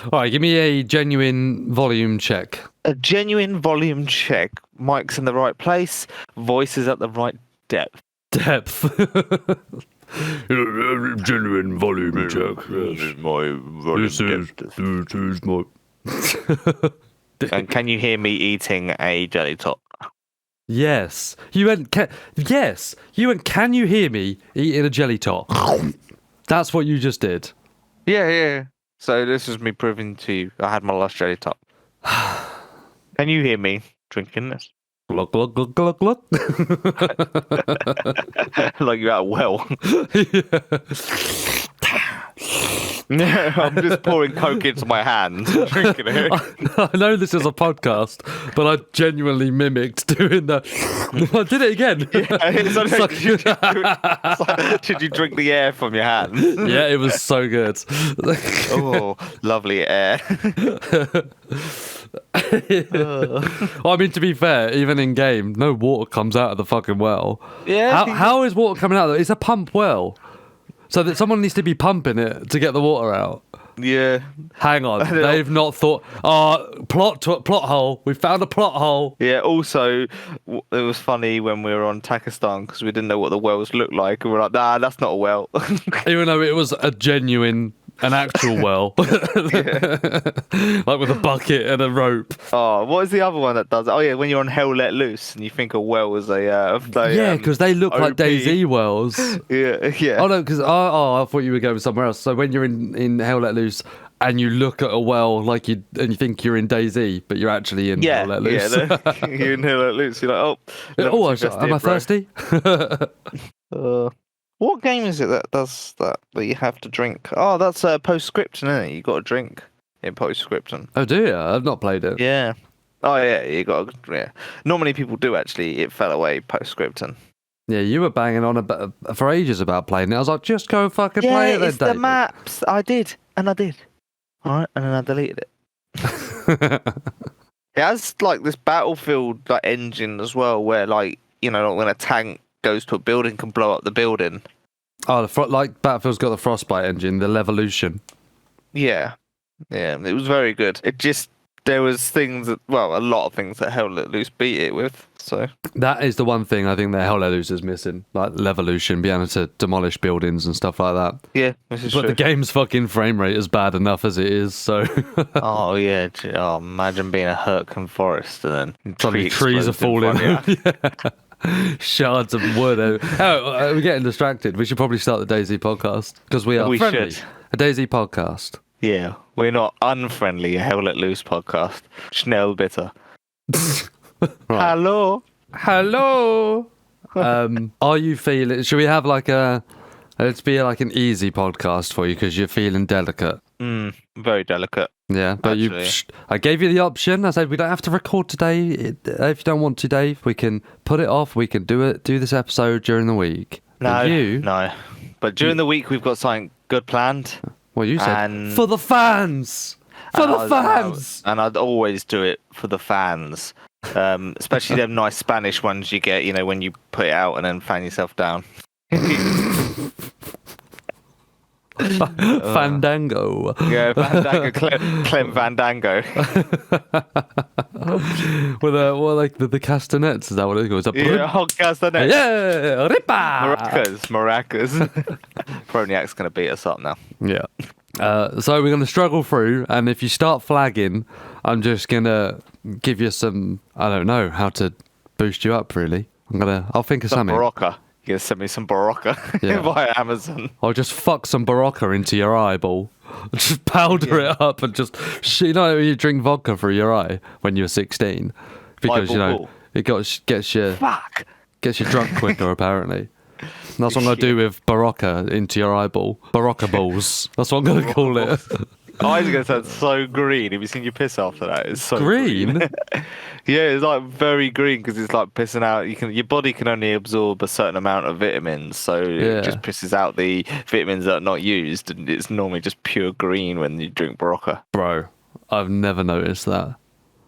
All right, give me a genuine volume check. A genuine volume check. Mic's in the right place. Voice is at the right depth. Depth. Genuine volume check. My volume depth. This is my... And can you hear me eating a jelly top? Yes. You went, yes. You went, can you hear me eating a jelly tot? That's what you just did. Yeah. So this is me proving to you I had my last jelly top. Can you hear me drinking this? Glug, glug, glug, glug, glug. Like you're at a well. I'm just pouring Coke into my hands and drinking it. I know this is a podcast, but I genuinely mimicked doing that. I did it again. Did you drink the air from your hands? Yeah, it was so good. Oh, lovely air. Well, I mean, to be fair, even in game, no water comes out of the fucking well. Yeah. How is water coming out? It's a pump well. So that someone needs to be pumping it to get the water out. Yeah. Hang on, they've not thought. Plot hole. We found a plot hole. Yeah. Also, it was funny when we were on Takistan because we didn't know what the wells looked like, and we're like, "Nah, that's not a well." Even though it was an actual well, like with a bucket and a rope. Oh, what is the other one that does it? Oh yeah, when you're on Hell Let Loose and you think a well is a because they look OP. like DayZ wells. Yeah. Oh no, because I thought you were going somewhere else. So when you're in Hell Let Loose and you look at a well and you think you're in DayZ, but you're actually in Hell Let Loose. Yeah, you're in Hell Let Loose. You're like, am I thirsty? What game is it that does that you have to drink? Oh, that's Postscription, isn't it? You got to drink in Postscription. Oh, do you? I've not played it. Yeah. Oh, yeah, you got to, yeah. Not many people do, actually. It fell away, Postscription. Yeah, you were banging on for ages about playing it. I was like, just go fucking play it then, it's the David. maps. I did. All right, and then I deleted it. It has, like, this Battlefield like engine as well, where, like, you know, when a tank goes to a building, can blow up the building. Oh, like Battlefield's got the Frostbite engine, the Levolution. Yeah, it was very good. There was things a lot of things that Hell Let Loose beat it with. So that is the one thing I think that Hell Let Loose is missing, like Levolution, being able to demolish buildings and stuff like that. Yeah, this is but true. The game's fucking frame rate is bad enough as it is. So. Oh yeah, imagine being a Hurtgen forest and then trees are falling. Shards of wood. Oh, we're getting distracted. We should probably start the DayZ podcast because we are friendly. Should. A DayZ podcast. Yeah, we're not unfriendly. A Hell Let Loose podcast. Schnell bitter. Right. Hello. Are you feeling? Should we have let's be like an easy podcast for you because you're feeling delicate. Very delicate. Yeah, but I gave you the option. I said we don't have to record today. If you don't want to, Dave, we can put it off. We can do this episode during the week. No. But during the week, we've got something good planned. Well, you said for the fans. And I'd always do it for the fans. Especially them nice Spanish ones you get, you know, when you put it out and then fan yourself down. Fandango. Yeah, Fandango, Clem Fandango. With the castanets, is that what it goes? Castanets. Yeah, ripa. Maracas. Proniac's going to beat us up now. Yeah. So we're going to struggle through, and if you start flagging, I'm just going to give you some, I don't know, how to boost you up, really. I'll think of something. Barocca. You gonna send me some Barocca via Amazon. I'll just fuck some Barocca into your eyeball. Just powder it up and just... You know you drink vodka through your eye when you're 16? Because, it gets you drunk quicker, apparently. And that's what I'm going to do with Barocca into your eyeball. Barocca balls. That's what I'm going to call it. Eyes are going to sound so green. Have you seen your piss after that? It's so green. Yeah, it's like very green because it's like pissing out. Your body can only absorb a certain amount of vitamins, so it just pisses out the vitamins that are not used, and it's normally just pure green when you drink Barocca. Bro, I've never noticed that.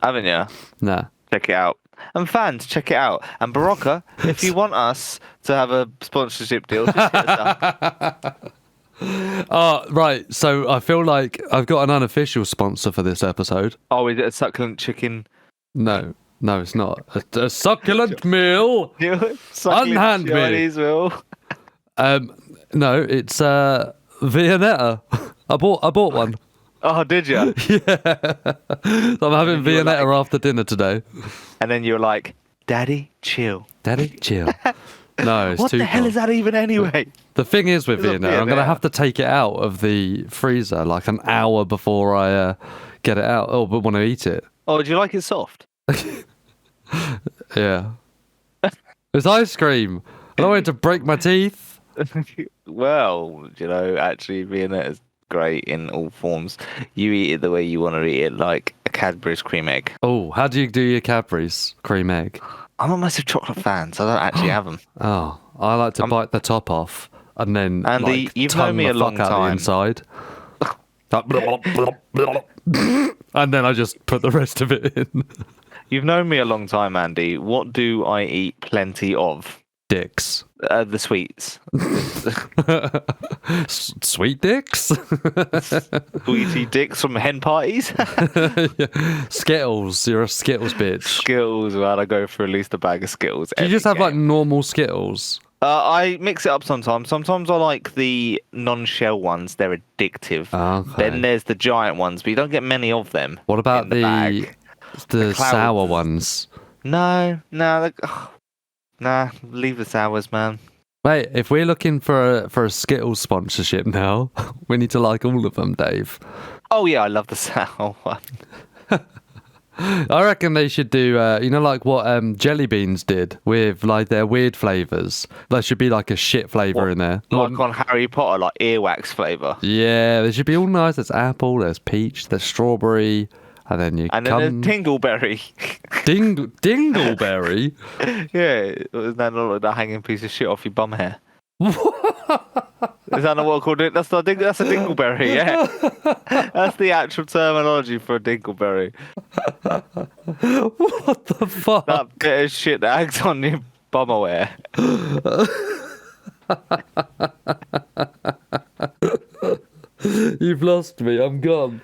Haven't you? Nah. Check it out. And fans, check it out. And Barocca, if you want us to have a sponsorship deal, just hit us up. Right. So I feel like I've got an unofficial sponsor for this episode. Oh, is it a succulent chicken? No, it's not. A succulent meal. Succulent Chinese meal. No, it's Viennetta. I bought one. Oh, did you? Yeah. So I'm having Viennetta after dinner today. And then you're like, Daddy, chill. Daddy, chill. No, it's what too the hell cold. is that even anyway? The thing is with Viennetta, I'm going to have to take it out of the freezer like an hour before I get it out. Oh, but want to eat it. Oh, do you like it soft? Yeah. It's ice cream. I don't want it to break my teeth. Well, actually, Viennetta is great in all forms. You eat it the way you want to eat it, like a Cadbury's cream egg. Oh, how do you do your Cadbury's cream egg? I'm a massive chocolate fan, so I don't actually have them. Oh, I like to bite the top off and then Andy, you've known me a long time. Inside. And then I just put the rest of it in. You've known me a long time, Andy. What do I eat plenty of? Dicks. The sweets. Sweet dicks? Sweetie dicks from hen parties? Yeah. Skittles. You're a Skittles bitch. Skittles, man. I go for at least a bag of Skittles. Do you just have like normal Skittles? I mix it up sometimes. Sometimes I like the non-shell ones. They're addictive. Okay. Then there's the giant ones, but you don't get many of them. What about the sour ones? No. Nah, leave the sours, man. Mate, if we're looking for a Skittles sponsorship now, we need to like all of them, Dave. Oh yeah, I love the sour one. I reckon they should do, like what Jelly Beans did with like their weird flavours. There should be like a shit flavour in there. Like on Harry Potter, like earwax flavour. Yeah, they should be all nice. There's apple, there's peach, there's strawberry, and then then there's Dingleberry. Dingleberry? Yeah, isn't that not like that hanging piece of shit off your bum hair? Is that not what I called it? That's a dingleberry, yeah. That's the actual terminology for a dingleberry. What the fuck? That bit of shit that hangs on your bum hair. You've lost me. I'm gone.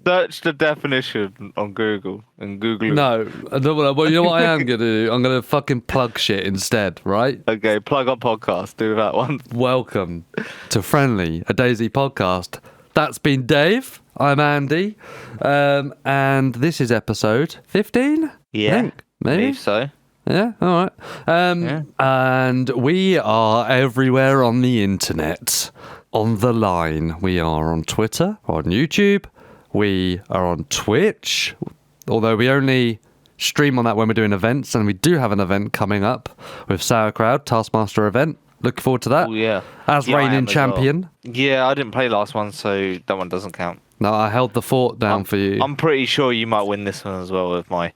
Search the definition on Google and Google it. No, well, you know what I am going to do? I'm going to fucking plug shit instead, right? Okay, plug on podcast. Do that one. Welcome to Friendly, a DayZ podcast. That's been Dave. I'm Andy. And this is episode 15? Yeah, I think, maybe? I believe so. Yeah, all right. Yeah. And we are everywhere on the internet. On the line. We are on Twitter, on YouTube. We are on Twitch, although we only stream on that when we're doing events, and we do have an event coming up with Sauerkraut, Taskmaster event. Looking forward to that. Oh, yeah. As reigning champion. Well. Yeah, I didn't play last one, so that one doesn't count. No, I held the fort down for you. I'm pretty sure you might win this one as well if my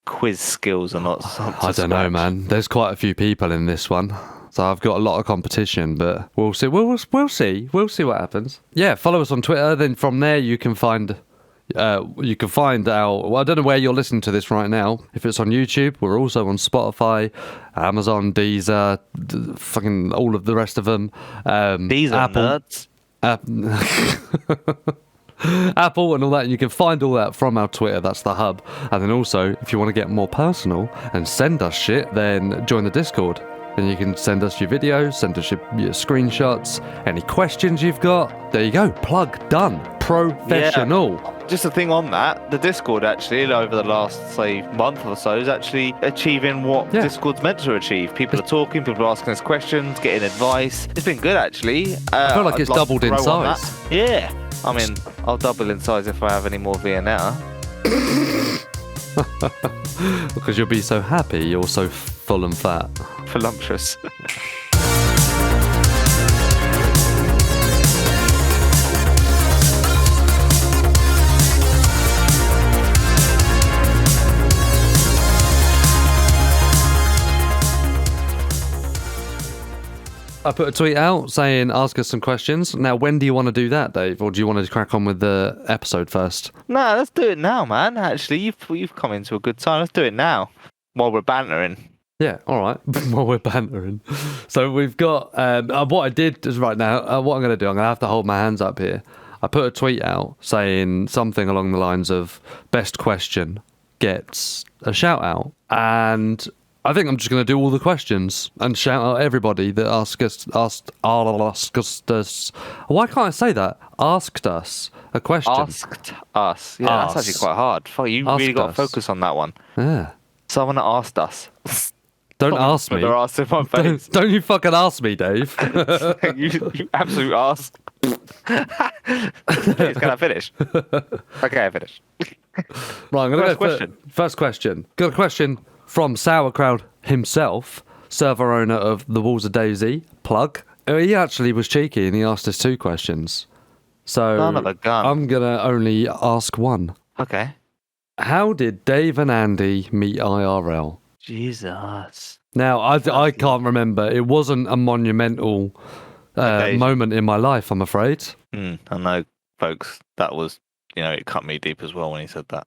quiz skills are not I don't know, man. There's quite a few people in this one. So I've got a lot of competition, but we'll see. We'll see. We'll see what happens. Yeah, follow us on Twitter. Then from there you can find our. Well, I don't know where you're listening to this right now. If it's on YouTube, we're also on Spotify, Amazon, DayZ, fucking all of the rest of them. These are nuts. Apple and all that, and you can find all that from our Twitter. That's the hub. And then also, if you want to get more personal and send us shit, then join the Discord. And you can send us your videos, send us your screenshots, any questions you've got. There you go. Plug done. Professional. Yeah. Just a thing on that, the Discord actually, over the last, say, month or so, is actually achieving what Discord's meant to achieve. People are talking, people are asking us questions, getting advice. It's been good, actually. I feel like it's doubled in size. Yeah. I mean, I'll double in size if I have any more Viennetta. Because you'll be so happy, you're so full and fat. Voluptuous. I put a tweet out saying, ask us some questions. Now, when do you want to do that, Dave? Or do you want to crack on with the episode first? No, let's do it now, man. Actually, you've come into a good time. Let's do it now while we're bantering. Yeah, all right. Well, we're bantering. So we've got what I did is right now. What I'm going to do, I'm going to have to hold my hands up here. I put a tweet out saying something along the lines of "best question gets a shout out," and I think I'm just going to do all the questions and shout out everybody that asked us. Why can't I say that? Asked us a question. Asked us. Yeah, that's actually quite hard. Fuck, you really got to focus on that one. Yeah. Someone asked us. Don't ask me. In my face. Don't you fucking ask me, Dave. you absolute ask. Please, can I finish? Okay, I finished. Right, I'm gonna First question. First question. Got a question from Sauerkraut himself, server owner of the Walls of DayZ. Plug. He actually was cheeky and he asked us 2 questions. So Son of a gun. I'm gonna only ask one. Okay. How did Dave and Andy meet IRL? Jesus. Now, I can't remember. It wasn't a monumental moment in my life, I'm afraid. I know, folks. That was, it cut me deep as well when he said that.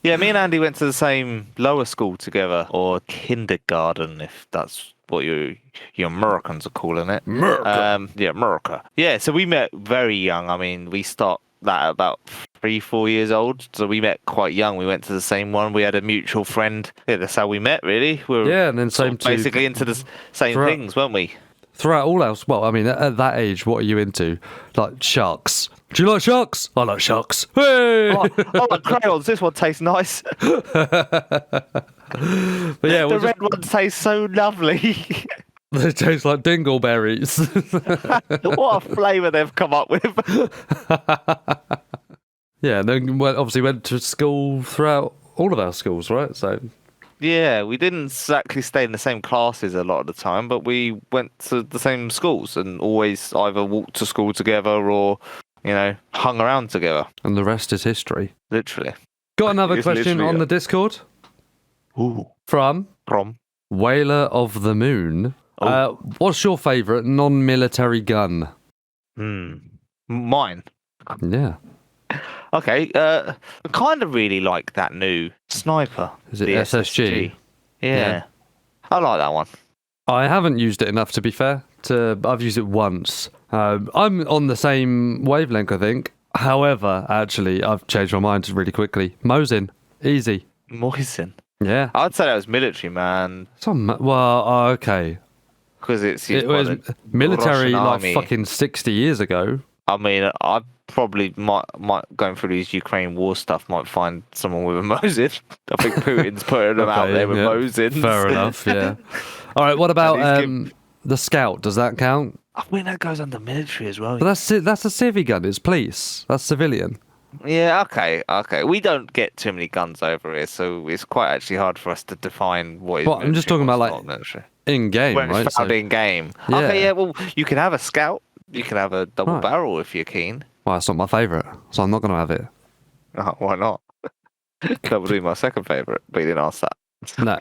Yeah, me and Andy went to the same lower school together, or kindergarten, if that's what you Americans are calling it. America. Yeah, America. Yeah, so we met very young. I mean, we start that at about 3-4 years old, so we met quite young. We went to the same one. We had a mutual friend. Yeah, that's how we met, really. And then same basically into the same things, weren't we? Throughout all else, well, I mean, at that age, what are you into? Like sharks. Do you like sharks? I like sharks. Hey! Oh, like crayons. This one tastes nice. But yeah, the red one tastes so lovely. They taste like dingleberries. What a flavour they've come up with. Yeah, and then obviously went to school throughout all of our schools, right? So yeah, we didn't exactly stay in the same classes a lot of the time, but we went to the same schools and always either walked to school together or, hung around together. And the rest is history. Literally. Got another question on the Discord. Ooh. From Whaler of the Moon. Oh. What's your favourite non-military gun? Mine. Yeah. Okay. I kind of really like that new sniper. Is it SSG? Yeah. I like that one. I haven't used it enough, to be fair. I've used it once. I'm on the same wavelength, I think. However, actually, I've changed my mind really quickly. Mosin. Easy. Mosin? Yeah. I'd say that was military, man. Okay. Because it was military like fucking 60 years ago. I mean, I probably might going through these Ukraine war stuff might find someone with a Mosin. I think Putin's putting them out there with Mosins. Fair enough, yeah. All right, what about the Scout? Does that count? I think that goes under military as well. But that's a civvy gun. It's police. That's civilian. Yeah, okay. We don't get too many guns over here, so it's quite actually hard for us to define what is military. I'm just talking about like in game, right? It's found in game. Yeah. Okay, yeah. Well, you can have a Scout. You can have a double barrel if you're keen. Well, it's not my favourite, so I'm not going to have it. Oh, why not? That would be my second favourite, but you didn't ask that. No.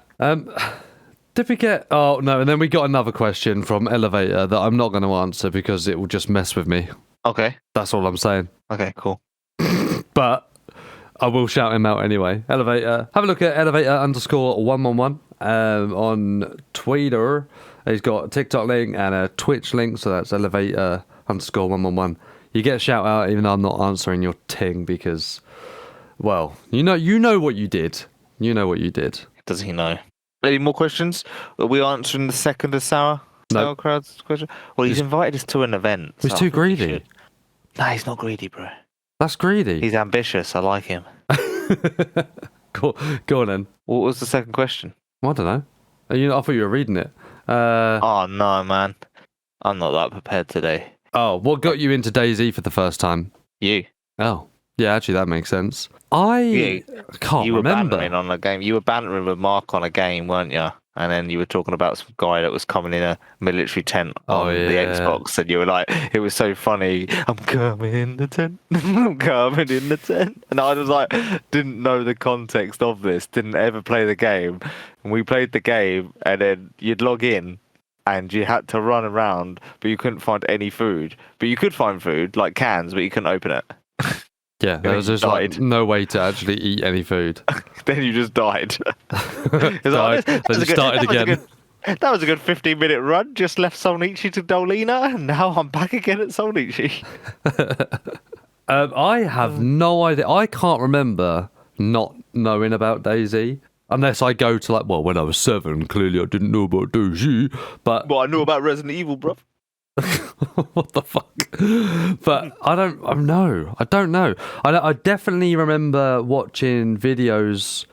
Did we get... Oh, no, and then we got another question from Elevator that I'm not going to answer because it will just mess with me. Okay. That's all I'm saying. Okay, cool. But I will shout him out anyway. Elevator. Have a look at Elevator_111 on Twitter. He's got a TikTok link and a Twitch link, so that's Elevator_111. You get a shout out even though I'm not answering your ting because, well, you know what you did. You know what you did. Does he know? Any more questions? Are we answering the second of Sauerkraut's question? Well, he's invited us to an event. He's too greedy. No, he's not greedy, bro. That's greedy. He's ambitious. I like him. Go on then. What was the second question? I don't know. I thought you were reading it. Oh, no, man. I'm not that prepared today. Oh, what got you into DayZ for the first time? You. Oh. Yeah, actually, that makes sense. I can't remember. You were bantering on a game. You were bantering with Mark on a game, weren't you? And then you were talking about some guy that was coming in a military tent on the Xbox, and you were like, it was so funny. I'm coming in the tent. I'm coming in the tent. And I was like, didn't know the context of this, didn't ever play the game. And we played the game, and then you'd log in, and you had to run around, but you couldn't find any food. But you could find food, like cans, but you couldn't open it. Yeah, there was just like no way to actually eat any food. Then you just died. Died, then started again. That was a good 15-minute run. Just left Solnici to Dolina, and now I'm back again at Solnici. I have no idea. I can't remember not knowing about DayZ. Unless I go to like, well, when I was 7, clearly I didn't know about DayZ. But I knew about Resident Evil, bruv. What the fuck? But I don't know. I definitely remember watching videos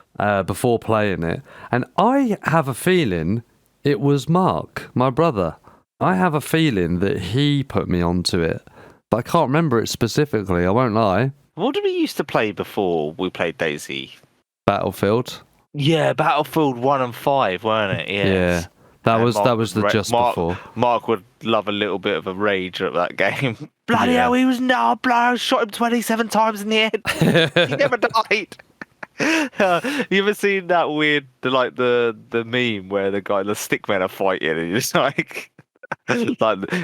before playing it, and I have a feeling it was Mark, my brother. I have a feeling that he put me onto it, but I can't remember it specifically. I won't lie. What did we used to play before we played DayZ? Battlefield. Yeah, Battlefield 1 and 5, weren't it? Yes. Yeah. That was the just before. Mark would love a little bit of a rage at that game. Bloody hell, he was shot him 27 times in the head. He never died. You ever seen that weird, the meme where the stickmen are fighting and you're just like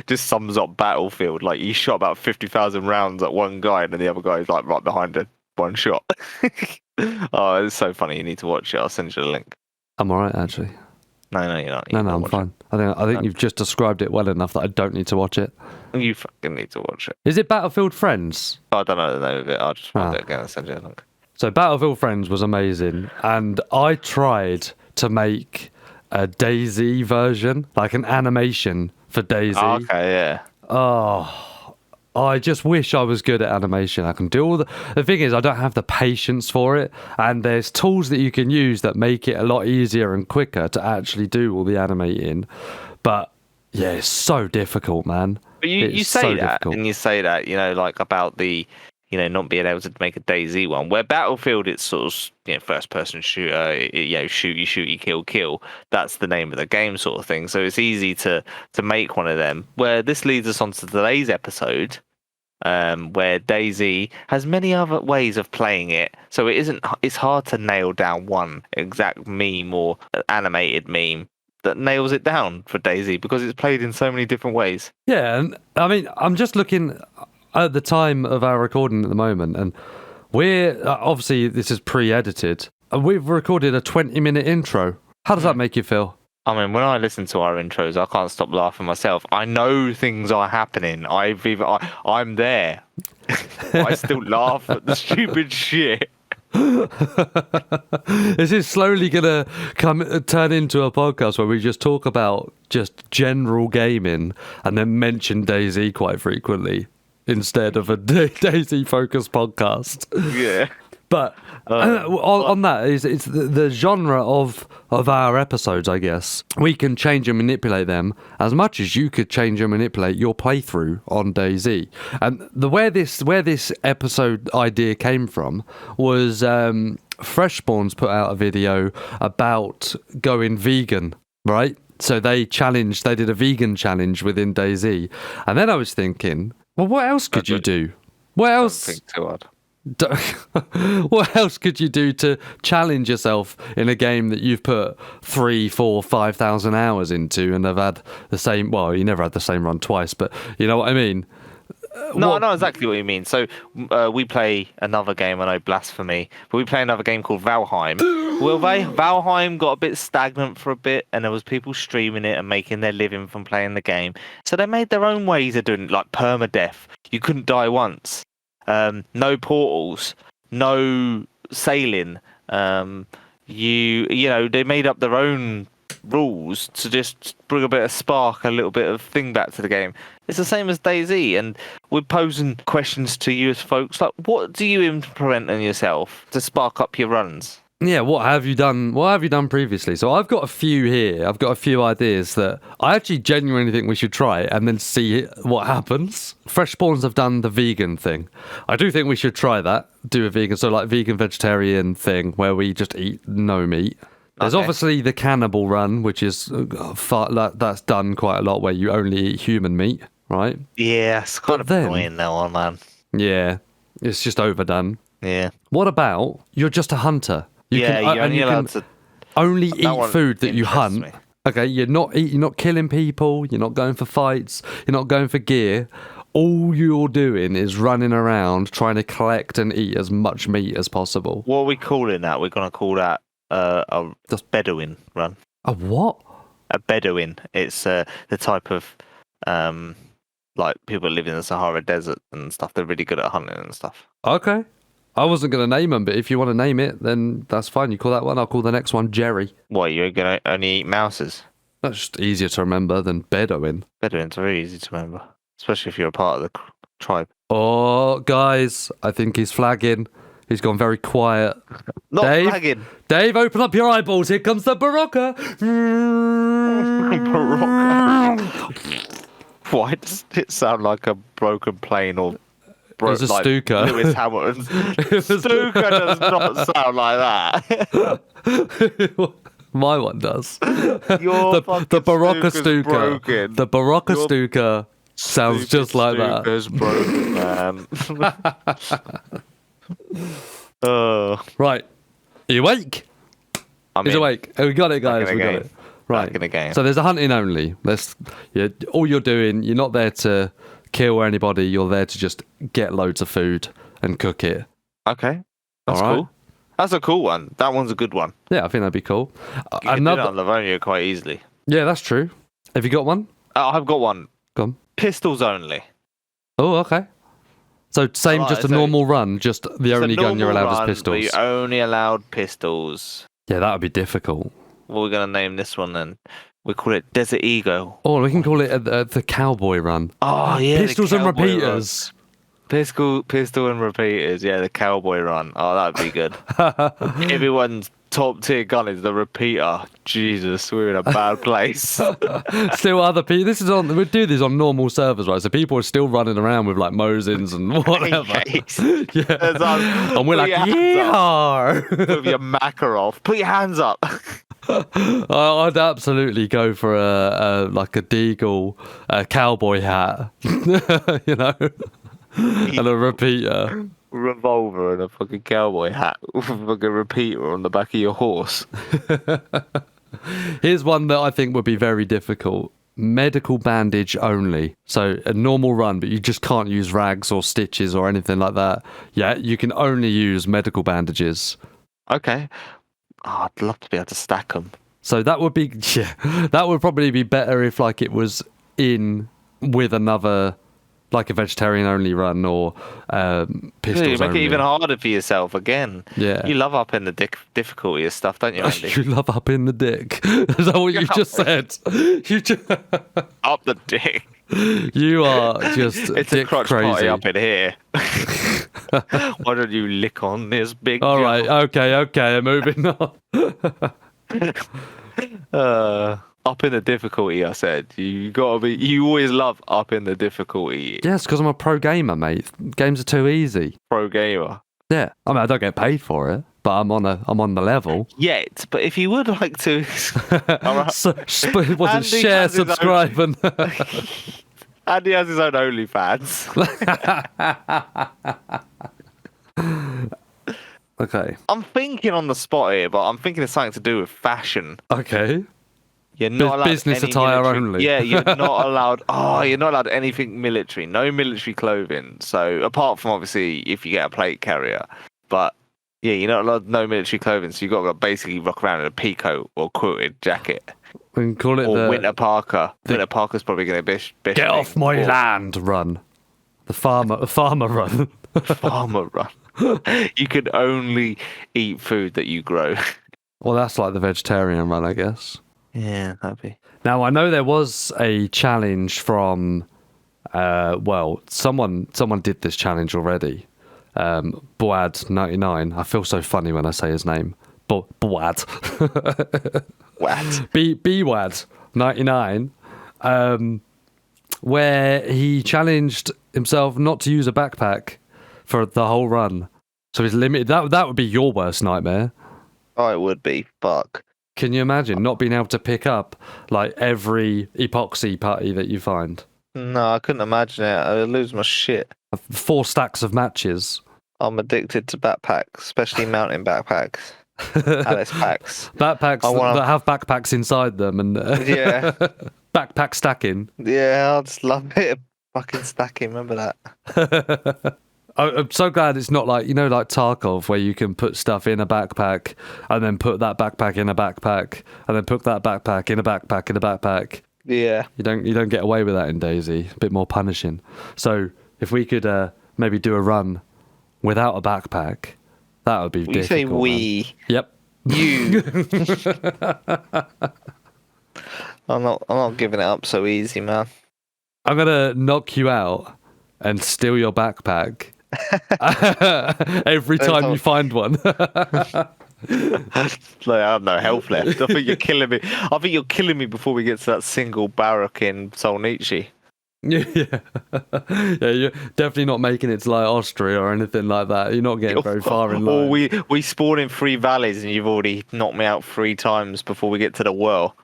just sums up Battlefield. Like he shot about 50,000 rounds at one guy and then the other guy is like right behind him, one shot. Oh, it's so funny. You need to watch it. I'll send you the link. I'm alright actually. No, you're not. No, I'm fine. I think you've just described it well enough that I don't need to watch it. You fucking need to watch it. Is it Battlefield Friends? I don't know the name of it. I'll just find it again and send you a link. So Battlefield Friends was amazing, and I tried to make a DayZ version, like an animation for DayZ. Oh, okay, yeah. Oh, I just wish I was good at animation. I can do all the thing is I don't have the patience for it, and there's tools that you can use that make it a lot easier and quicker to actually do all the animating. But yeah, it's so difficult, man. But you say so that, difficult. And you say that, like about the, not being able to make a DayZ one. Where Battlefield, it's sort of, first-person shooter, shoot, you kill. That's the name of the game sort of thing. So it's easy to make one of them. Where this leads us on to today's episode, where DayZ has many other ways of playing it. So it's hard to nail down one exact meme or animated meme that nails it down for DayZ because it's played in so many different ways. Yeah, and I mean, I'm just looking at the time of our recording at the moment, and we're obviously this is pre-edited, and we've recorded a 20-minute intro. How does that make you feel? I mean, when I listen to our intros, I can't stop laughing myself. I know things are happening. I'm there. I still laugh at the stupid shit. This is slowly gonna turn into a podcast where we just talk about just general gaming and then mention DayZ quite frequently instead of a DayZ focused podcast. Yeah. But on that, it's the genre of our episodes, I guess. We can change and manipulate them as much as you could change and manipulate your playthrough on DayZ. And where this episode idea came from was Freshspawns put out a video about going vegan, right? So they did a vegan challenge within DayZ. And then I was thinking, well, what else could you do? What else? Don't think too hard. What else could you do to challenge yourself in a game that you've put 3,000, 4,000, 5,000 hours into and have had the same, well, you never had the same run twice, but you know what I mean? No, I know exactly what you mean. So we play another game, I know, blasphemy, but we play another game called Valheim. Valheim got a bit stagnant for a bit, and there was people streaming it and making their living from playing the game. So they made their own ways of doing it, like permadeath. You couldn't die once. No portals, no sailing. They made up their own rules to just bring a bit of spark, a little bit of thing back to the game. It's the same as DayZ, and we're posing questions to you as folks, like what do you implement in yourself to spark up your runs? Yeah, what have you done? What have you done previously? So I've got a few here. I've got a few ideas that I actually genuinely think we should try and then see what happens. Freshspawns have done the vegan thing. I do think we should try that. Do a vegan, so like vegan vegetarian thing where we just eat no meat. There's obviously the cannibal run, which is that's done quite a lot where you only eat human meat, right? Yeah, it's kind of annoying that one, man. Yeah, it's just overdone. Yeah. What about you're just a hunter? You're only allowed to only eat food that you hunt. Okay, you're not killing people, you're not going for fights, you're not going for gear. all you're doing is running around trying to collect and eat as much meat as possible. What are we calling that? We're going to call that a Bedouin run. A what? A Bedouin. It's the type of like people that live in the Sahara Desert and stuff. They're really good at hunting and stuff. Okay. I wasn't going to name them, but if you want to name it, then that's fine. You call that one. I'll call the next one Jerry. What, you're going to only eat mouses? That's just easier to remember than Bedouin. Bedouin's very easy to remember, especially if you're a part of the tribe. Oh, guys, I think he's flagging. He's gone very quiet. Not Dave, flagging. Dave, open up your eyeballs. Here comes the Barocca. Barocca. Why does it sound like a broken plane or... It's a Stuka. Lewis Hamilton's. Stuka does not sound like that. My one does. The Barocca Stuka. Broken. The Barocca Stuka sounds just like that. Stuka's broken, man. Right. Are you awake? He's awake. Oh, we got it, guys. We got it. Right. Back in the game. So there's a hunting only. All you're doing, you're not there to kill anybody. You're there to just get loads of food and cook it. Okay. That's cool. That's a cool one. That one's a good one. Yeah, I think that'd be cool. You can do that on Livonia quite easily. Yeah, that's true. Have you got one? I've got one. Go on. Pistols only. Oh, okay. So same, just a normal run. Just the only gun you're allowed is pistols. But you're only allowed pistols. Yeah, that would be difficult. What are we gonna name this one then? We call it Desert Eagle. Oh, we can call it the cowboy run. Oh yeah, pistols and repeaters. Pistol and repeaters. Yeah, the cowboy run. Oh, that'd be good. Everyone's top tier gun is the repeater. Jesus, we're in a bad place. Still, other people. We do this on normal servers, right? So people are still running around with like Mosins and whatever. Yeah, and we're like, yeah, with your Makarov. Put your hands up. I'd absolutely go for a deagle, a cowboy hat, you know, and a repeater. Revolver and a fucking cowboy hat with a fucking repeater on the back of your horse. Here's one that I think would be very difficult. Medical bandage only. So a normal run, but you just can't use rags or stitches or anything like that. Yeah, you can only use medical bandages. Okay. Oh, I'd love to be able to stack them. So that would be, that would probably be better if like it was in with another, like a vegetarian only run or pistols you make only. it even harder for yourself again. Yeah. You love upping the difficulty of stuff, don't you, Andy? You love up in the dick. Is that what you've just said? You just... Up the dick. You are just it's dick a crotch crazy. party up in here. Why don't you lick on this big All right, okay, moving on. Up in the difficulty, I said. You always love up in the difficulty. Yes, because I'm a pro gamer, mate. Games are too easy. Pro gamer. Yeah, I mean I don't get paid for it, but I'm on the level. Yet, but if you would like to, share, subscribe, and Andy has his own OnlyFans. Okay. I'm thinking on the spot here, but I'm thinking of something to do with fashion. Okay. You're not allowed business attire only. Yeah, you're not allowed. You're not allowed anything military. No military clothing. So apart from obviously if you get a plate carrier, but yeah, you're not allowed no military clothing. So you got to basically rock around in a peacoat or quilted jacket. We can call it or winter parka. Winter parka's probably going to be. Get off my land, run. The farmer run. Farmer run. You can only eat food that you grow. Well, that's like the vegetarian run, I guess. Yeah, that'd be. Now, I know there was a challenge from, someone did this challenge already. Boad99. I feel so funny when I say his name. Boad. What? Bwad99. Where he challenged himself not to use a backpack for the whole run. So he's limited. That would be your worst nightmare. Oh, it would be. Fuck. Can you imagine not being able to pick up like every epoxy putty that you find? No, I couldn't imagine it. I would lose my shit. 4 stacks of matches. I'm addicted to backpacks, especially mountain backpacks. Alice packs. Backpacks that have backpacks inside them and yeah. backpack stacking. Yeah, I just love it. fucking stacking. Remember that? I'm so glad it's not like, like Tarkov, where you can put stuff in a backpack and then put that backpack in a backpack and then put that backpack in a backpack in a backpack. Yeah. You don't get away with that in DayZ. A bit more punishing. So if we could maybe do a run without a backpack, that would be difficult. You say we. Man. Yep. You. I'm not giving it up so easy, man. I'm gonna knock you out and steal your backpack every time you find one. Like, I have no health left. I think you're killing me. I think you're killing me before we get to that single barrack in Solnichi. Yeah, you're definitely not making it to like Austria or anything like that. You're not getting very far in line. Or we spawn in 3 valleys and you've already knocked me out 3 times before we get to the well.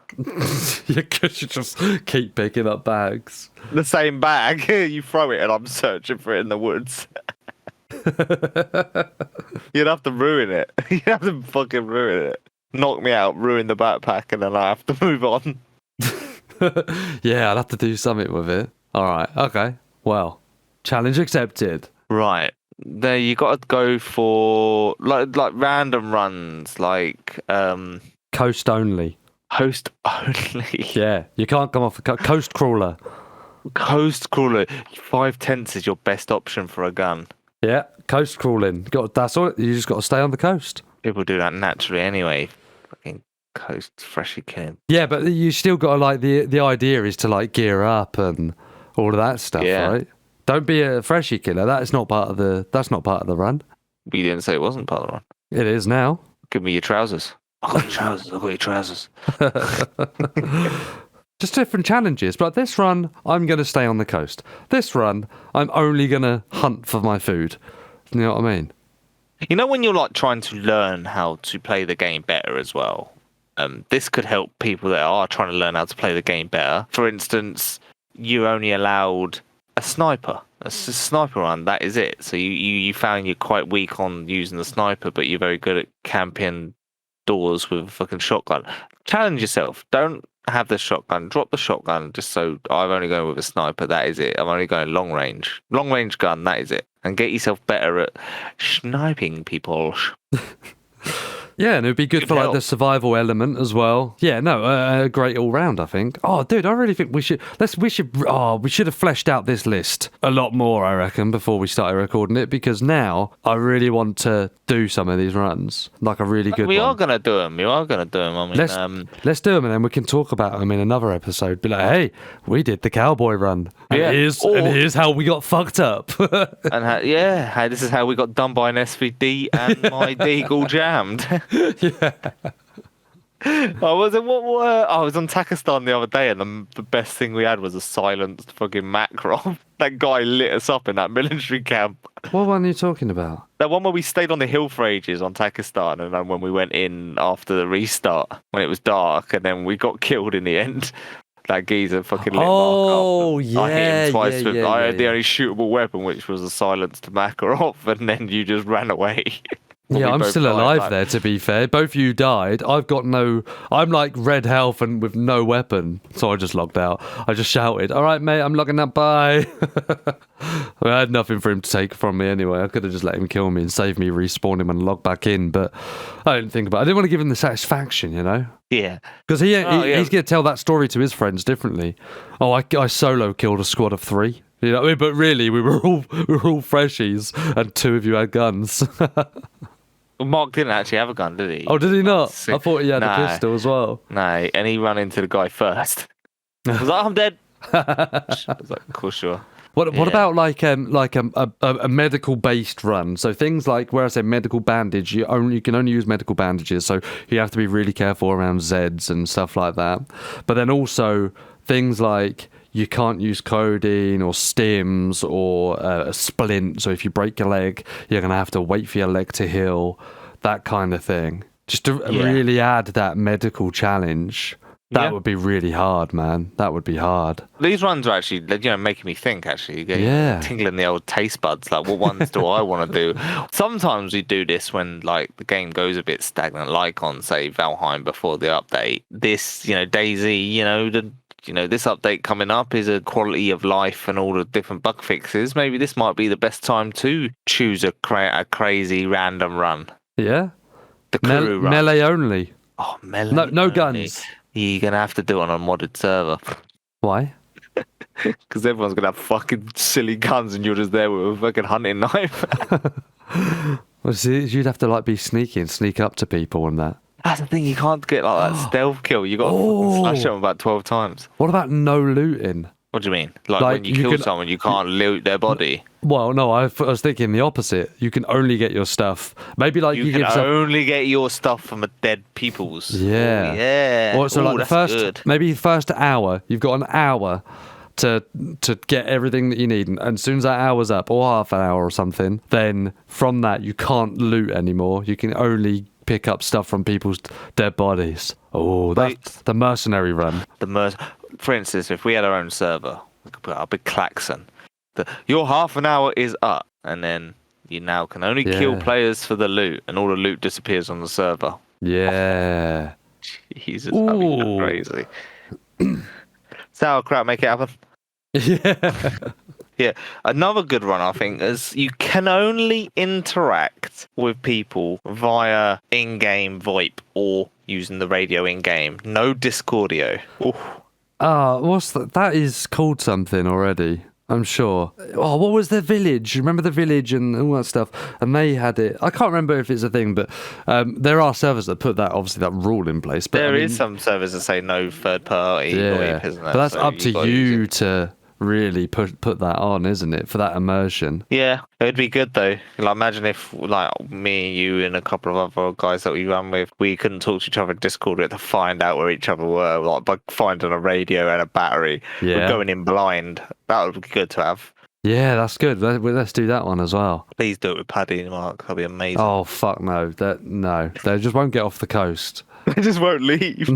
Yeah, because you just keep picking up bags. The same bag, you throw it and I'm searching for it in the woods. You'd have to ruin it. You'd have to fucking ruin it. Knock me out, ruin the backpack, and then I have to move on. Yeah, I'd have to do something with it. All right, okay. Well, challenge accepted. Right. There, you got to go for like random runs, like coast only. Coast only. Yeah, you can't come off a coast crawler. Coast crawler. 5 tenths is your best option for a gun. Yeah, coast crawling. That's all. You just got to stay on the coast. People do that naturally anyway. Fucking coast freshly killing. Yeah, but you still got to like the idea is to like gear up and all of that stuff, right? Don't be a freshie killer. That's not part of the run. You didn't say it wasn't part of the run. It is now. Give me your trousers. I've got your trousers. Just different challenges. But this run, I'm going to stay on the coast. This run, I'm only going to hunt for my food. You know what I mean? You know when you're like trying to learn how to play the game better as well? This could help people that are trying to learn how to play the game better. For instance, you only allowed a sniper. That's a sniper run. That is it. So you found you're quite weak on using the sniper, but you're very good at camping doors with a fucking shotgun. Challenge yourself. Don't have the shotgun. Drop the shotgun. Just so I'm only going with a sniper. That is it. I'm only going long range. Long range gun. That is it. And get yourself better at sniping people. Yeah, and it would be good for like the survival element as well. Yeah, no, great all round, I think. Oh, dude, I really think we should have fleshed out this list a lot more, I reckon, before we started recording it, because now I really want to do some of these runs, like a really good one. We are going to do them. I mean, let's do them, and then we can talk about them in another episode. Be like, hey, we did the cowboy run. And here's how we got fucked up. This is how we got done by an SVD and my deagle jammed. Yeah. I was on Takistan the other day, and the best thing we had was a silenced fucking Makarov. That guy lit us up in that military camp. What one are you talking about? That one where we stayed on the hill for ages on Takistan, and then when we went in after the restart, when it was dark, and then we got killed in the end. That geezer fucking lit Mark up. Oh, yeah. I hit him twice with I had the yeah. only shootable weapon, which was a silenced Makarov, and then you just ran away. Yeah, I'm still alive there, to be fair. Both of you died. I'm like red health and with no weapon. So I just logged out. I just shouted, all right, mate, I'm logging out, bye. I had nothing for him to take from me anyway. I could have just let him kill me and save me respawn him and log back in. But I didn't think about it. I didn't want to give him the satisfaction, you know? Yeah. Because he's going to tell that story to his friends differently. Oh, I solo killed a squad of 3. You know, but really, we were all freshies and 2 of you had guns. Mark didn't actually have a gun, did he? Oh, did he not? I thought he had a pistol as well. No, and he ran into the guy first. I was like, I'm dead. I was like, cool, sure. What about like a medical based run? So things like where I say medical bandage, you can only use medical bandages, so you have to be really careful around Zeds and stuff like that. But then also things like you can't use codeine or stims or a splint. So if you break your leg, you're going to have to wait for your leg to heal, that kind of thing. Just to really add that medical challenge. That would be really hard, man. That would be hard. These runs are actually, making me think, actually. Tingling the old taste buds. Like, what ones do I want to do? Sometimes we do this when, like, the game goes a bit stagnant, like on, say, Valheim before the update. This, DayZ, this update coming up is a quality of life and all the different bug fixes. Maybe this might be the best time to choose a crazy random run. Yeah. The crew run. Melee only. Oh, melee. No only. guns. You're going to have to do it on a modded server. Why? Because everyone's going to have fucking silly guns and you're just there with a fucking hunting knife. Well, see, you'd have to like be sneaky and sneak up to people and that. That's the thing, you can't get like that stealth kill. You got to slash them about 12 times. What about no looting? What do you mean? Like when you kill someone, you can't loot their body? Well, no, I was thinking the opposite. You can only get your stuff. Maybe like you can only get your stuff from a dead people's. Yeah. Yeah. Well, so like the first hour, you've got an hour to get everything that you need, and as soon as that hour's up, or half an hour or something, then from that you can't loot anymore. You can only pick up stuff from people's dead bodies. Oh, that's the mercenary run. For instance, if we had our own server, we could put up a big klaxon. Your half an hour is up, and then you now can only kill players for the loot, and all the loot disappears on the server. Yeah. Jesus, that'd be crazy. Sauerkraut, make it happen. Yeah. Yeah. Another good one, I think, is you can only interact with people via in-game VoIP or using the radio in-game. No Discordio. What's that? That is called something already, I'm sure. Oh, what was the village? Remember the village and all that stuff? And they had it. I can't remember if it's a thing, but there are servers that put that rule in place. But there is some servers that say no third party VoIP, isn't there? But that's up to you to really put that on, isn't it, for that immersion? Yeah, it'd be good though. Like, imagine if like me, you, and a couple of other guys that we run with, we couldn't talk to each other in Discord. We had to find out where each other were, like by finding a radio and a battery. Yeah, we're going in blind. That would be good to have. Yeah, that's good. Let's do that one as well. Please do it with Paddy and Mark. That'd be amazing. Oh fuck no! They just won't get off the coast. They just won't leave.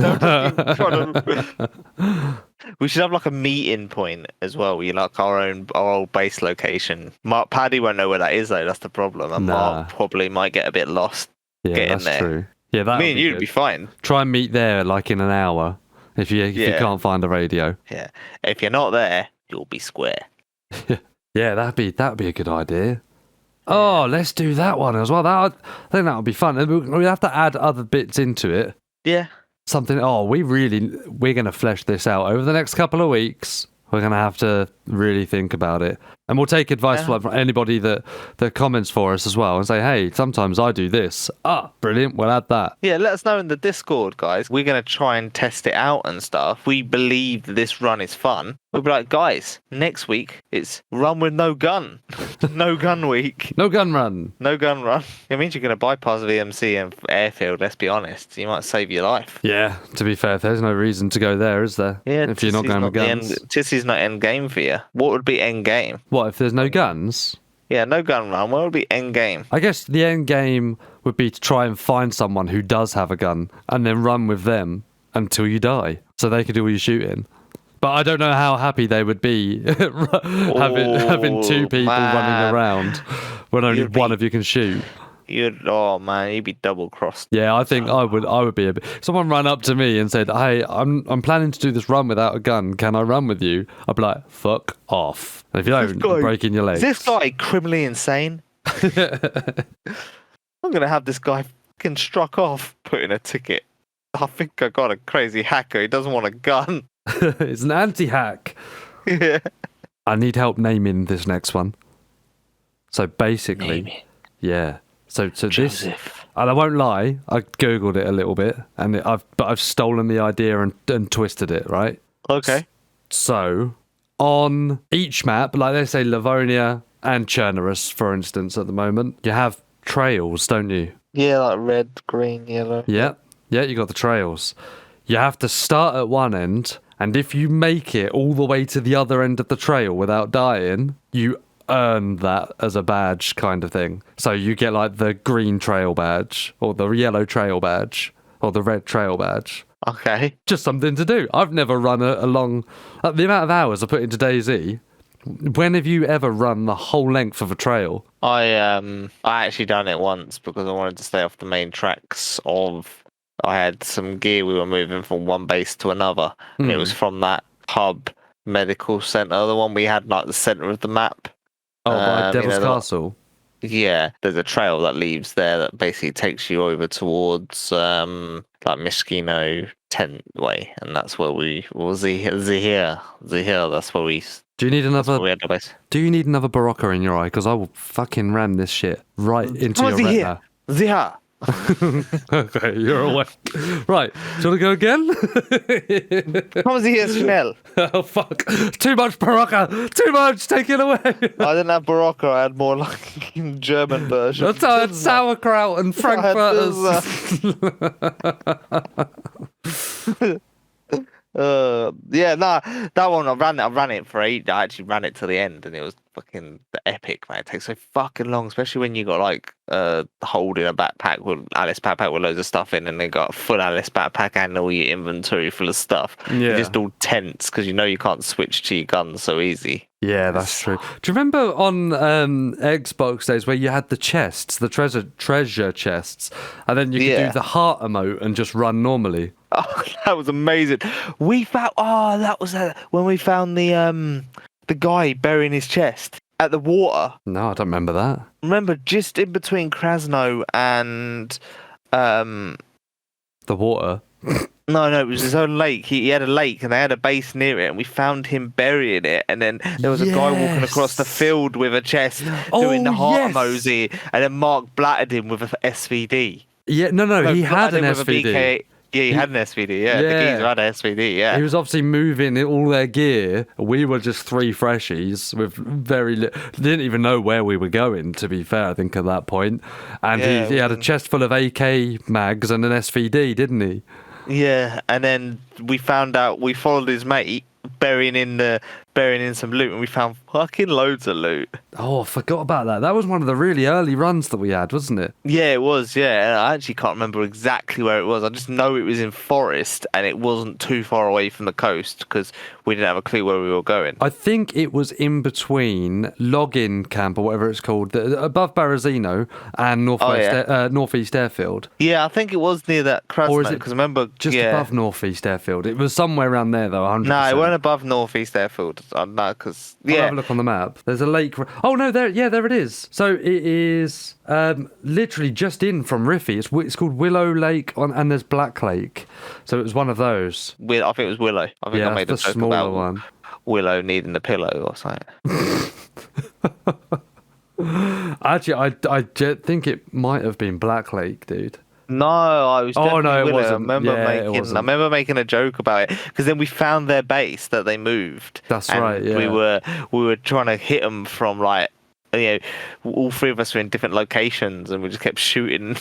We should have like a meeting point as well. We like our old base location. Paddy won't know where that is though. That's the problem. And Mark probably might get a bit lost. Yeah, that's there. True. Yeah, that. Me and you'd be fine. Try and meet there like in an hour if you can't find a radio. Yeah, if you're not there, you'll be square. Yeah, that'd be a good idea. Oh, let's do that one as well. I think that would be fun. We have to add other bits into it. Yeah. Something. Oh, we're going to flesh this out over the next couple of weeks. We're going to have to really think about it. And we'll take advice from anybody that comments for us as well and say, hey, sometimes I do this. Brilliant. We'll add that. Yeah, let us know in the Discord, guys. We're going to try and test it out and stuff. We believe this run is fun. We'll be like, guys, next week it's run with no gun. No gun week. No gun run. No gun run. It means you're going to bypass VMC and airfield, let's be honest. You might save your life. Yeah, to be fair, there's no reason to go there, is there? Yeah, if you're not going with guns. Tissy's not end game for you. What would be end game? What, if there's no guns? Yeah, no gun run. What would be end game? I guess the end game would be to try and find someone who does have a gun and then run with them until you die, so they can do all your shooting. But I don't know how happy they would be having two people running around when only one of you can shoot. You'd be double crossed. Yeah, I think I would be a bit. Someone ran up to me and said, "Hey, I'm planning to do this run without a gun. Can I run with you?" I'd be like, "Fuck off!" And if you don't, I'm breaking your legs. Is this guy criminally insane? I'm gonna have this guy fucking struck off, put in a ticket. I think I got a crazy hacker. He doesn't want a gun. It's an anti-hack. Yeah. I need help naming this next one. So basically, yeah. So Joseph. This, and I won't lie, I googled it a little bit, and I've stolen the idea and twisted it, right? Okay. So on each map, like let's say Livonia and Chernerus, for instance, at the moment, you have trails, don't you? Yeah, like red, green, yellow. Yeah, you got the trails. You have to start at one end, and if you make it all the way to the other end of the trail without dying, you earn that as a badge kind of thing. So you get like the green trail badge, or the yellow trail badge, or the red trail badge. Okay. Just something to do. I've never run a long... the amount of hours I put into DayZ, when have you ever run the whole length of a trail? I actually done it once because I wanted to stay off the main tracks of... I had some gear we were moving from one base to another, and it was from that hub medical center, the one we had like the center of the map. Oh, by Devil's Castle. Yeah, there's a trail that leaves there that basically takes you over towards like Miskino tent way, and that's where we was the hill. That's where we. Do you need another? We had the base. Do you need another Barocca in your eye? Because I will fucking ram this shit right into your retina. Here. Okay, you're away. Right, do you want to go again? Come here, Chanel. Oh fuck! Too much Barocca. Too much. Take it away. I didn't have Barocca. I had more like German version. That's how it's sauerkraut and frankfurters. That one I ran it for 8. I actually ran it to the end, and it was fucking epic, man. It takes so fucking long, especially when you got like holding a backpack with Alice backpack with loads of stuff in, and they got a full Alice backpack and all your inventory full of stuff. Yeah, you're just all tense because you can't switch to your guns so easy. Yeah, that's true. Do you remember on Xbox days where you had the chests, the treasure chests, and then you could do the heart emote and just run normally? Oh, that was amazing. We found that was when we found the guy burying his chest at the water. No, I don't remember that. Remember, just in between Krasno and the water. No, it was his own lake. He had a lake, and they had a base near it, and we found him burying it. And then there was a guy walking across the field with a chest doing the heart emoji, and then Mark blattered him with an SVD. Yeah, no, he had an SVD. Yeah, he had an SVD. Yeah, the geezer had an SVD. Yeah, he was obviously moving all their gear. We were just 3 freshies with didn't even know where we were going. To be fair, I think at that point, and he had a chest full of AK mags and an SVD, didn't he? Yeah, and then we found out. We followed his mate burying in some loot, and we found fucking loads of loot. Oh, I forgot about that. That was one of the really early runs that we had, wasn't it? Yeah, it was, yeah. And I actually can't remember exactly where it was. I just know it was in forest, and it wasn't too far away from the coast, because we didn't have a clue where we were going. I think it was in between Login Camp, or whatever it's called, above Berezino and Northeast Airfield. Yeah, I think it was near that Krasno, because remember... Just above Northeast Airfield. It was somewhere around there, though, 100%. No, it weren't above Northeast Airfield. No, because... I'll have a look on the map. There's a lake... Oh, no, there it is. So it is literally just in from Riffy. It's called Willow Lake, and there's Black Lake. So it was one of those. I think it was Willow. I think I made a joke about one. Willow needing the pillow or something. Actually, I think it might have been Black Lake, dude. No, I was. Oh no, it Willow. wasn't. I remember making a joke about it, because then we found their base that they moved. That's right. Yeah. We were trying to hit them from all 3 of us were in different locations, and we just kept shooting.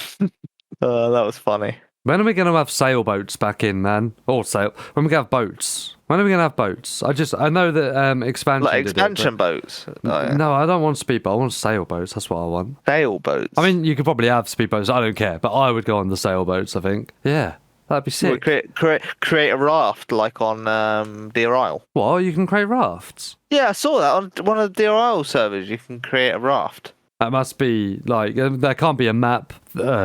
That was funny. When are we going to have sailboats back in, man? When are we going to have boats? When are we going to have boats? I know that expansion boats. No, I don't want speedboat. I want sailboats. That's what I want. Sailboats. I mean, you could probably have speedboats. I don't care, but I would go on the sailboats. I think. Yeah, that'd be sick. We'll create a raft like on Deer Isle. What? You can create rafts? Yeah, I saw that on one of the Deer Isle servers. You can create a raft. That must be there can't be a map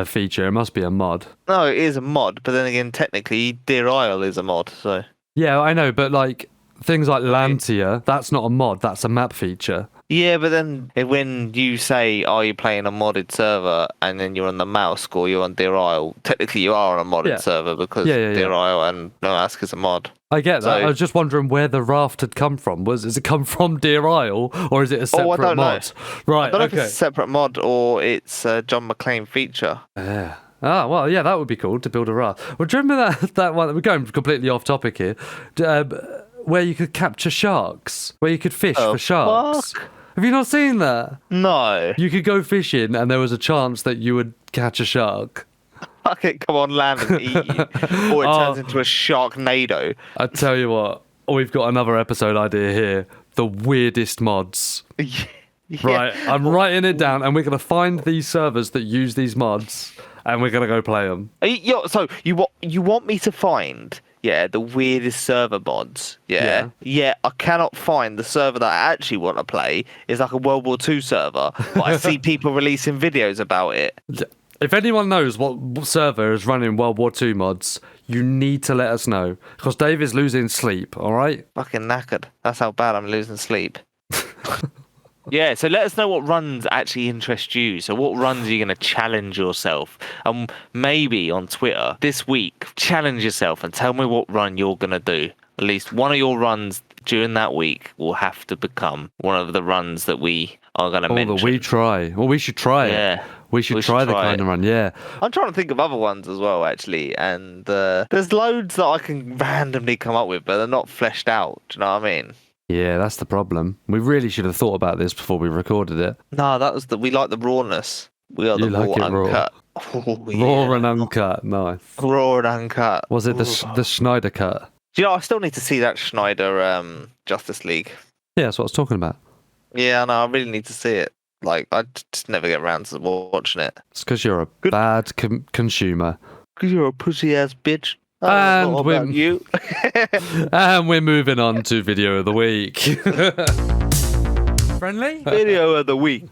feature. It must be a mod. No, it is a mod, but then again, technically, Deer Isle is a mod. So yeah, I know, but things like Lantia, that's not a mod. That's a map feature. Yeah, but then when you say, "Are you playing a modded server?" and then you're on the mouse or you're on Deer Isle, technically you are on a modded server, because Deer Isle and Noask is a mod. I get that. I was just wondering where the raft had come from. Has it come from Deer Isle, or is it a separate mod? Know. Right, I don't know if it's a separate mod or it's a John McClane feature. Yeah. Ah, well, yeah, that would be cool to build a raft. Well, do you remember that one? We're going completely off topic here. Where you could capture sharks, where you could fish for sharks. Fuck? Have you not seen that? No. You could go fishing, and there was a chance that you would catch a shark. Fuck it, come on land and eat you. Or it turns into a Sharknado. I tell you what, we've got another episode idea here. The weirdest mods. Yeah. Right, I'm writing it down, and we're going to find these servers that use these mods, and we're going to go play them. So you want me to find... the weirdest server mods. Yeah, I cannot find the server that I actually want to play. It's like a World War II server, but I see people releasing videos about it. If anyone knows what server is running World War II mods, you need to let us know. Because Dave is losing sleep, all right? Fucking knackered. That's how bad I'm losing sleep. Yeah, so let us know what runs actually interest you. So what runs are you going to challenge yourself? Maybe on Twitter this week, challenge yourself and tell me what run you're going to do. At least one of your runs during that week will have to become one of the runs that we are going to mention. That we try. Well, we should try it. We should try the kind of run, yeah. I'm trying to think of other ones as well, actually. And there's loads that I can randomly come up with, but they're not fleshed out. Do you know what I mean? Yeah, that's the problem. We really should have thought about this before we recorded it. No, we like the rawness. We are the raw uncut. Oh, yeah. Raw and uncut, nice. Raw and uncut. Was it the Schneider cut? Do you know, I still need to see that Schneider Justice League. Yeah, that's what I was talking about. Yeah, no, I really need to see it. Like, I just never get around to watching it. It's because you're a bad consumer. Because you're a pussy-ass bitch. And about you. And we're moving on to video of the week. Friendly? Video of the week.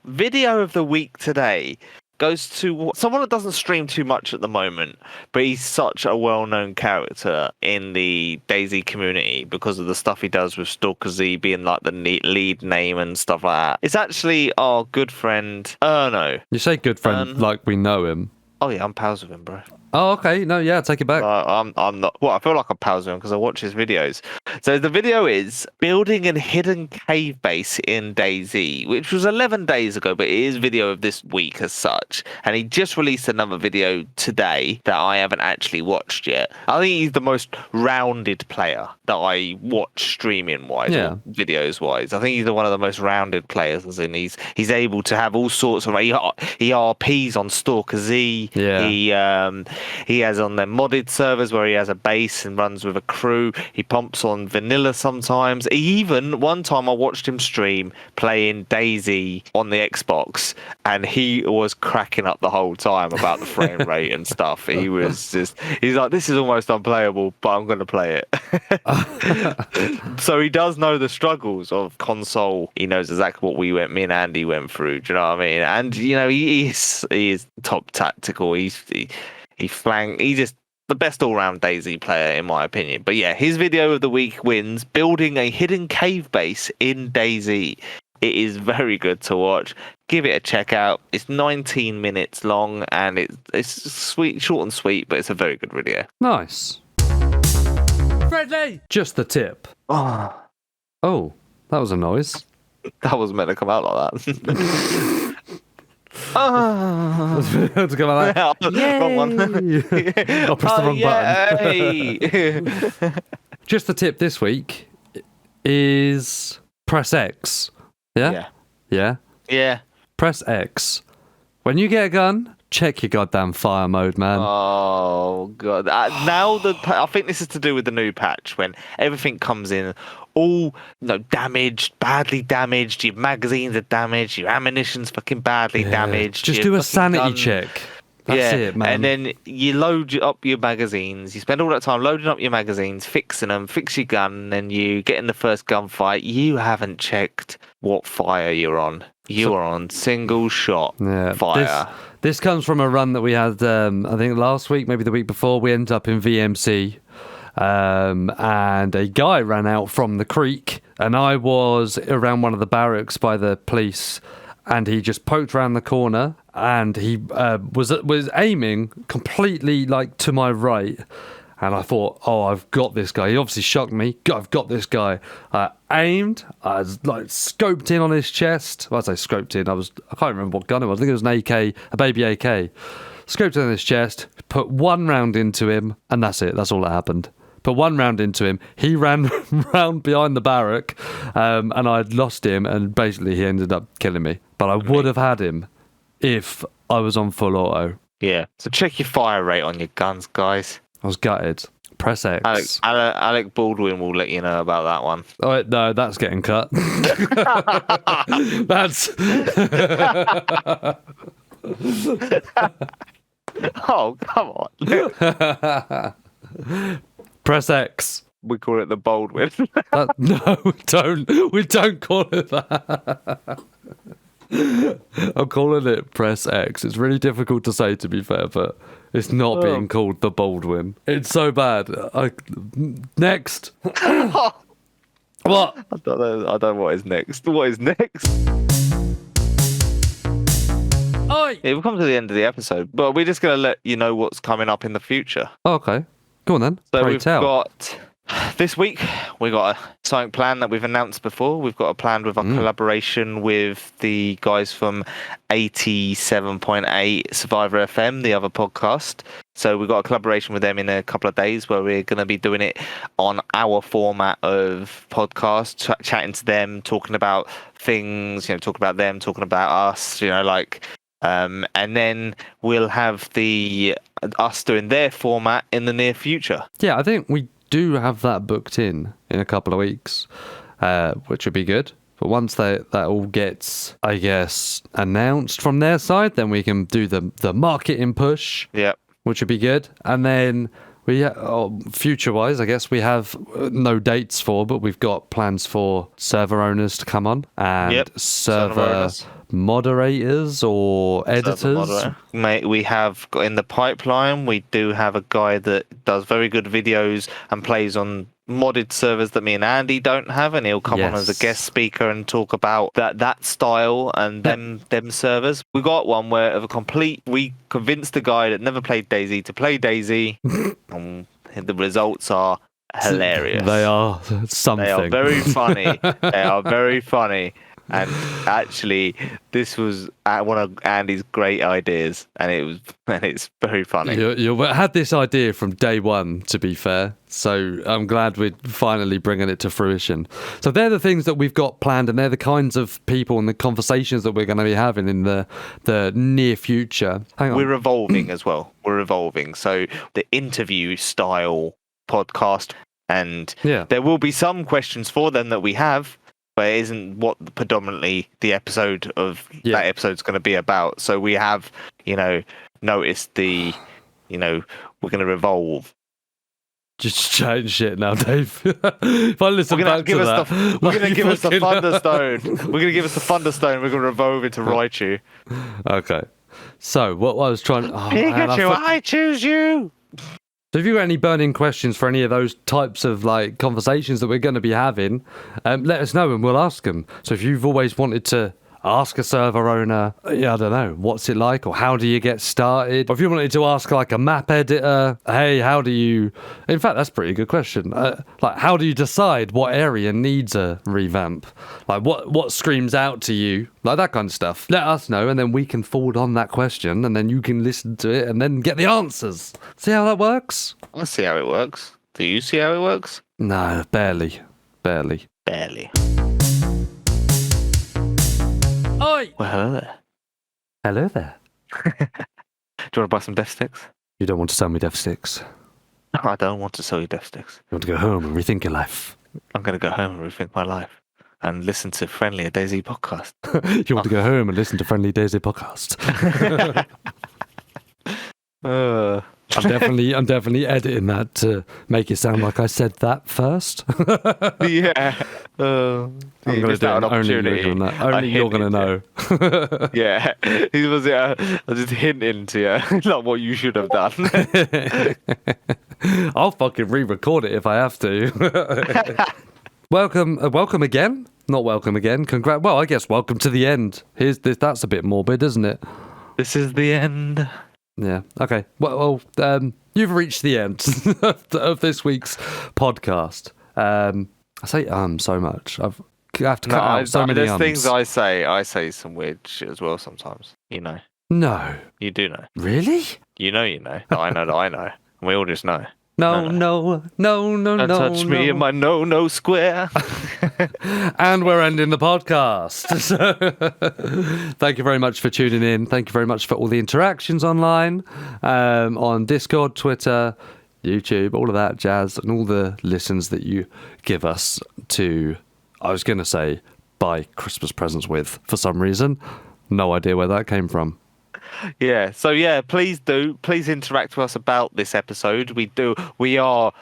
Video of the week today goes to someone that doesn't stream too much at the moment, but he's such a well-known character in the DayZ community because of the stuff he does with Stalker Z being like the lead name and stuff like that. It's actually our good friend Erno. You say good friend like we know him. Oh yeah, I'm pals with him, bro. Oh, okay. No, yeah, take it back. I'm not. Well, I feel like I'm pals with him because I watch his videos. So the video is building a hidden cave base in DayZ, which was 11 days ago, but it is video of this week as such. And he just released another video today that I haven't actually watched yet. I think he's the most rounded player that I watch streaming wise, or videos wise. I think he's one of the most rounded players, as in he's able to have all sorts of. He RPs on Stalker Z. Yeah. He has on their modded servers where he has a base and runs with a crew. He pumps on vanilla sometimes. One time I watched him stream playing DayZ on the Xbox, and he was cracking up the whole time about the frame rate and stuff. He's like, this is almost unplayable, but I'm going to play it. So he does know the struggles of console. He knows exactly what me and Andy went through. Do you know what I mean? And, you know, he is top tactical. He's just the best all-round DayZ player, in my opinion. But yeah, his video of the week wins, building a hidden cave base in DayZ. It is very good to watch. Give it a check out. It's 19 minutes long, and it's sweet, short and sweet, but it's a very good video. Nice. Friendly! Just the tip. Oh, that was a noise. That was meant to come out like that. To go like that. Wrong one. I pressed the wrong button. Just the tip this week is press X. Yeah? Yeah. Press X. When you get a gun, check your goddamn fire mode, man. Oh, God. I think this is to do with the new patch when everything comes in all damaged, badly damaged. Your magazines are damaged. Your ammunition's fucking badly damaged. Just do a sanity check. That's it, man. And then you load up your magazines. You spend all that time loading up your magazines, fixing them, fix your gun, and then you get in the first gunfight. You haven't checked what fire you're on. You are on single shot fire. This comes from a run that we had, I think last week, maybe the week before. We ended up in VMC. And a guy ran out from the creek, and I was around one of the barracks by the police, and he just poked around the corner, and he was aiming completely like to my right, and I thought, I've got this guy. He obviously shocked me. I've got this guy. I aimed. I was like scoped in on his chest. Well, I say scoped in. I can't remember what gun it was. I think it was an AK, a baby AK. Scoped in on his chest. Put one round into him, and that's it. That's all that happened. Put one round into him. He ran round behind the barrack, and I'd lost him, and basically he ended up killing me. But I would have had him if I was on full auto. Yeah. So check your fire rate on your guns, guys. I was gutted. Press X. Alec Baldwin will let you know about that one. Oh, no, that's getting cut. That's... Oh, come on. Press X. We call it the Baldwin. No, we don't. We don't call it that. I'm calling it Press X. It's really difficult to say, to be fair, but it's not being called the Baldwin. It's so bad. Next. What? I don't know what is next. What is next? Oi! Yeah, we've come to the end of the episode, but we're just going to let you know what's coming up in the future. Oh, okay. Go on then. So Pray we've tell. got this week. We got something planned that we've announced before. We've got a plan with our collaboration with the guys from 87.8 Survivor FM, the other podcast. So we've got a collaboration with them in a couple of days where we're going to be doing it on our format of podcast, chatting to them, talking about things, talking about them, talking about us, and then we'll have us doing their format in the near future. Yeah, I think we do have that booked in a couple of weeks, which would be good. But once that all gets, I guess, announced from their side, then we can do the marketing push. Yep. Which would be good. And then future-wise, I guess we have no dates for, but we've got plans for server owners to come on and server moderators or editors. Mate, we have got in the pipeline. We do have a guy that does very good videos and plays on modded servers that me and Andy don't have, and he'll come on as a guest speaker and talk about that style and them servers. We got one where we convinced the guy that never played DayZ to play DayZ, and the results are hilarious. They are something. They are very funny. They are very funny. And actually, this was one of Andy's great ideas, and it's very funny. You had this idea from day one, to be fair. So I'm glad we're finally bringing it to fruition. So they're the things that we've got planned, and they're the kinds of people and the conversations that we're going to be having in the near future. Hang on. We're evolving as well. We're evolving. So the interview style podcast, and there will be some questions for them that we have, but it isn't what predominantly the episode of that episode's going to be about. So we have, noticed we're going to evolve. Just chatting shit now, Dave. If I listen back to that, we're going to give us the Thunderstone. We're going to give us the Thunderstone. We're going to evolve into Raichu. Okay. So what I was trying. Pikachu, I choose you. So if you've got any burning questions for any of those types of conversations that we're going to be having, let us know and we'll ask them. So if you've always wanted to ask a server owner, I don't know, what's it like, or how do you get started? Or if you wanted to ask a map editor, hey, how do you... In fact, that's a pretty good question. How do you decide what area needs a revamp? What screams out to you? That kind of stuff. Let us know, and then we can forward on that question, and then you can listen to it and then get the answers. See how that works? I see how it works. Do you see how it works? No, barely. Oi! Well, hello there. Hello there. Do you want to buy some death sticks? You don't want to sell me death sticks. No, I don't want to sell you death sticks. You want to go home and rethink your life. I'm going to go home and rethink my life and listen to Friendly DayZ podcast. You want to go home and listen to Friendly DayZ podcast. I'm definitely editing that to make it sound like I said that first. Yeah. I'm going to do it. Only you're going to know. Yeah. I was just hinting to you, like what you should have done. I'll fucking re-record it if I have to. Welcome again. Not welcome again. Well, I guess welcome to the end. That's a bit morbid, isn't it? This is the end. Yeah. Okay. Well, you've reached the end of this week's podcast. I say so much. I have to cut out so many There's things I say. I say some weird shit as well sometimes. No. You do know. Really? You know. I know that I know. We all just know. No. Don't touch me in my no square. And we're ending the podcast. Thank you very much for tuning in. Thank you very much for all the interactions online, on Discord, Twitter, YouTube, all of that jazz, and all the listens that you give us to, I was going to say, buy Christmas presents with for some reason. No idea where that came from. Yeah, so please interact with us about this episode. We are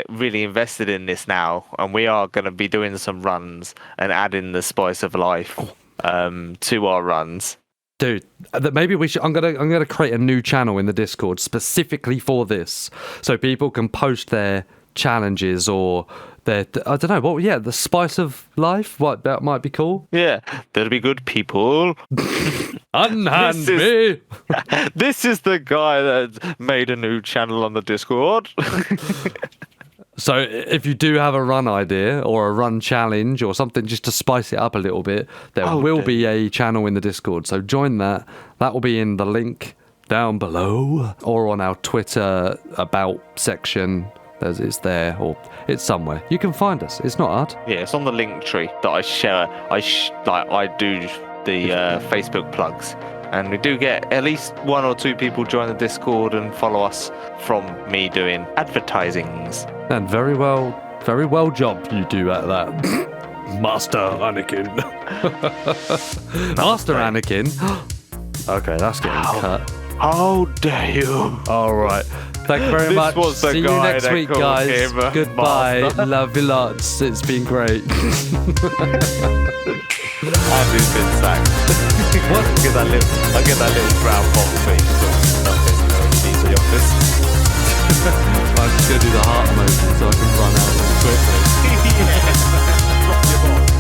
really invested in this now, and we are going to be doing some runs and adding the spice of life to our runs. Dude, maybe we should. I'm gonna create a new channel in the Discord specifically for this, so people can post their challenges or their, I don't know what. Yeah, the spice of life. What that might be cool. Yeah, there'll be good people. Unhand me. This is the guy that made a new channel on the Discord. So if you do have a run idea or a run challenge or something just to spice it up a little bit, there will be a channel in the Discord. So join that. That will be in the link down below or on our Twitter about section. It's there or it's somewhere. You can find us. It's not hard. Yeah, it's on the link tree that I share. I do the Facebook plugs. And we do get at least 1 or 2 people join the Discord and follow us from me doing advertisings. And very well job you do at that. Master Anakin. Master Anakin. Okay, that's getting cut. How dare you? All right. Thank you very much. See you next week, guys. Goodbye. Master. Love you lots. It's been great. Andy's been sacked. What? I get that little brown bottle thing. He's the office. I'm just going to do the heart emoji so I can run out really quickly. Yeah. Drop your ball.